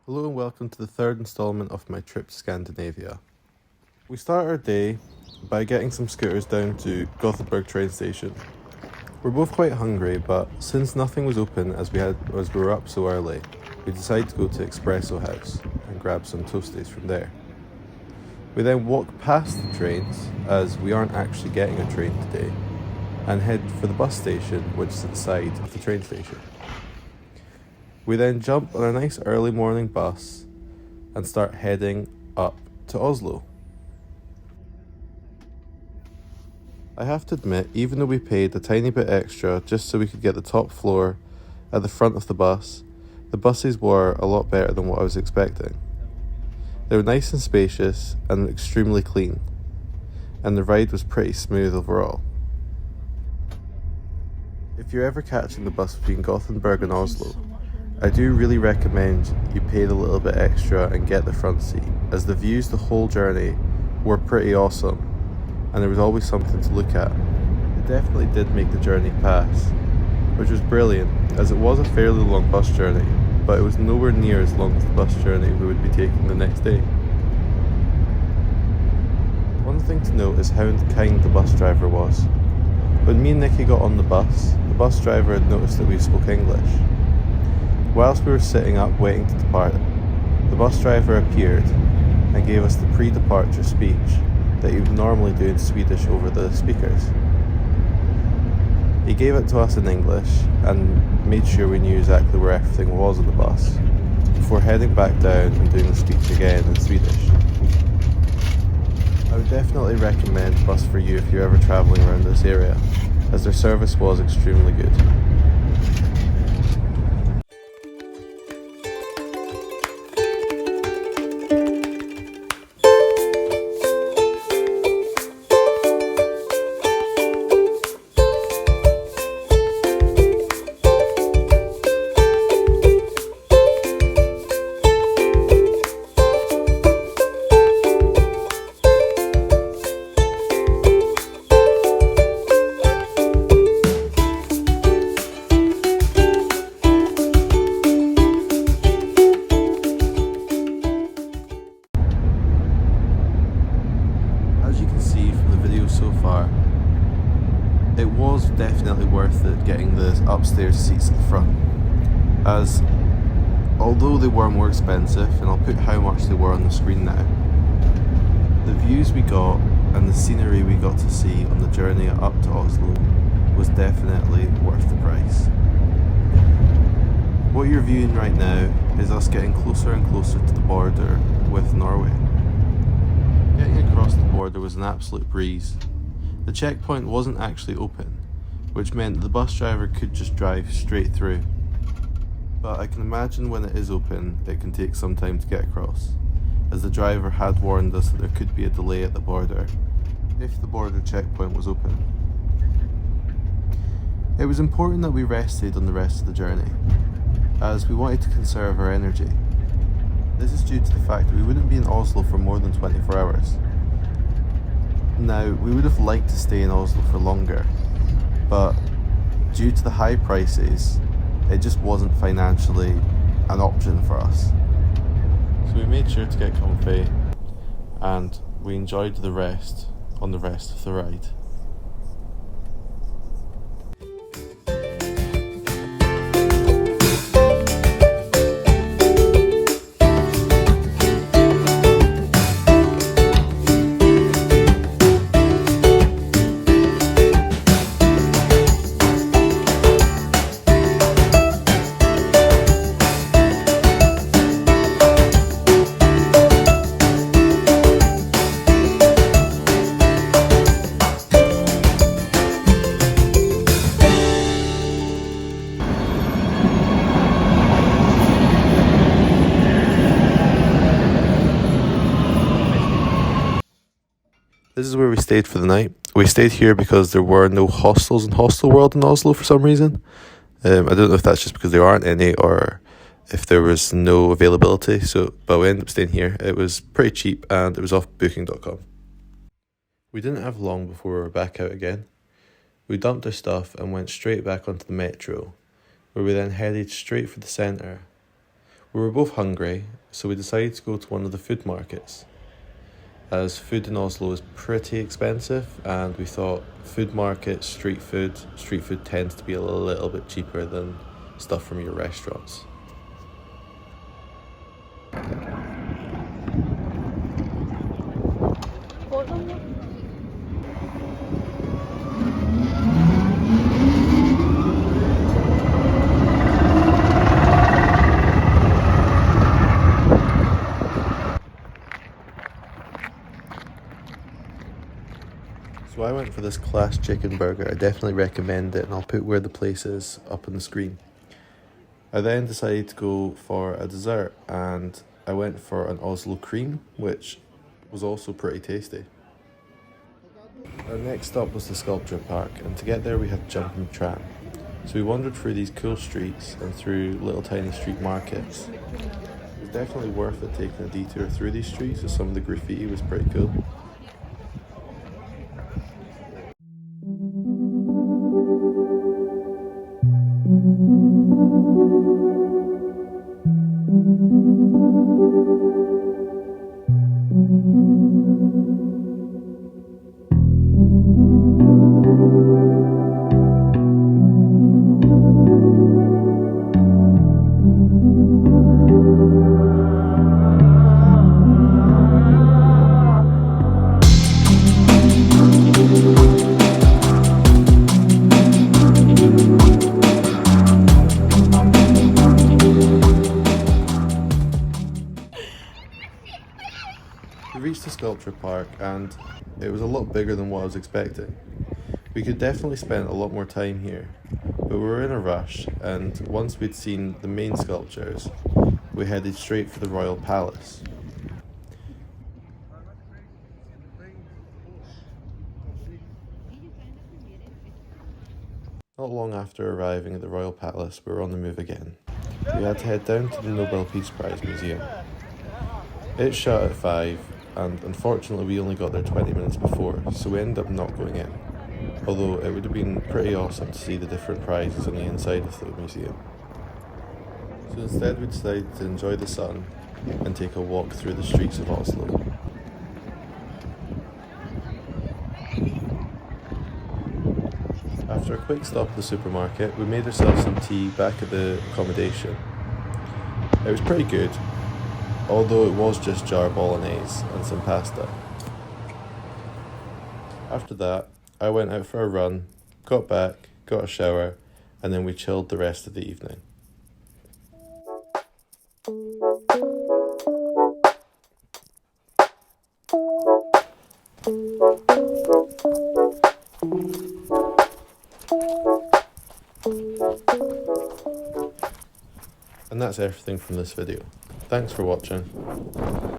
Hello and welcome to the third installment of my trip to Scandinavia. We start our day by getting some scooters down to Gothenburg train station. We're both quite hungry, but since nothing was open as we were up so early, we decided to go to Espresso House and grab some toasties from there. We then walk past the trains, as we aren't actually getting a train today, and head for the bus station, which is at the side of the train station. We then jump on a nice early morning bus and start heading up to Oslo. I have to admit, even though we paid a tiny bit extra just so we could get the top floor at the front of the buses were a lot better than what I was expecting. They were nice and spacious and extremely clean, and the ride was pretty smooth overall. If you're ever catching the bus between Gothenburg and Oslo, I do really recommend you pay the little bit extra and get the front seat, as the views the whole journey were pretty awesome and there was always something to look at. It definitely did make the journey pass, which was brilliant as it was a fairly long bus journey, but it was nowhere near as long as the bus journey we would be taking the next day. One thing to note is how kind the bus driver was. When me and Nikki got on the bus driver had noticed that we spoke English. Whilst we were sitting up waiting to depart, the bus driver appeared and gave us the pre-departure speech that he would normally do in Swedish over the speakers. He gave it to us in English and made sure we knew exactly where everything was on the bus, before heading back down and doing the speech again in Swedish. I would definitely recommend Bus for You if you're ever travelling around this area, as their service was extremely good. So far, it was definitely worth it getting the upstairs seats at the front, as although they were more expensive, and I'll put how much they were on the screen now, the views we got and the scenery we got to see on the journey up to Oslo was definitely worth the price. What you're viewing right now is us getting closer and closer to the border with Norway. Getting across the border was an absolute breeze. The checkpoint wasn't actually open, which meant the bus driver could just drive straight through. But I can imagine when it is open, it can take some time to get across, as the driver had warned us that there could be a delay at the border if the border checkpoint was open. It was important that we rested on the rest of the journey, as we wanted to conserve our energy. This is due to the fact that we wouldn't be in Oslo for more than 24 hours. Now, we would have liked to stay in Oslo for longer, but due to the high prices, it just wasn't financially an option for us. So we made sure to get comfy, and we enjoyed the rest on the rest of the ride. This is where we stayed for the night. We stayed here because there were no hostels in Hostel World in Oslo for some reason. I don't know if that's just because there aren't any or if there was no availability. But we ended up staying here. It was pretty cheap and it was off booking.com. We didn't have long before we were back out again. We dumped our stuff and went straight back onto the metro, where we then headed straight for the centre. We were both hungry, so we decided to go to one of the food markets, as food in Oslo is pretty expensive, and we thought food markets, street food tends to be a little bit cheaper than stuff from your restaurants. So I went for this class chicken burger. I definitely recommend it, and I'll put where the place is up on the screen. I then decided to go for a dessert, and I went for an Oslo cream, which was also pretty tasty. Our next stop was the sculpture park, and to get there we had to jump on the tram. So we wandered through these cool streets and through little tiny street markets. It was definitely worth it taking a detour through these streets, as some of the graffiti was pretty cool. We reached the sculpture park, and it was a lot bigger than what I was expecting. We could definitely spend a lot more time here, but we were in a rush, and once we'd seen the main sculptures, we headed straight for the Royal Palace. Not long after arriving at the Royal Palace, we were on the move again. We had to head down to the Nobel Peace Prize Museum. It shut at 5, and unfortunately we only got there 20 minutes before, so we ended up not going in. Although it would have been pretty awesome to see the different prizes on the inside of the museum. So instead we decided to enjoy the sun and take a walk through the streets of Oslo. After a quick stop at the supermarket, we made ourselves some tea back at the accommodation. It was pretty good, although it was just jar bolognese and some pasta. After that, I went out for a run, got back, got a shower, and then we chilled the rest of the evening. And that's everything from this video. Thanks for watching.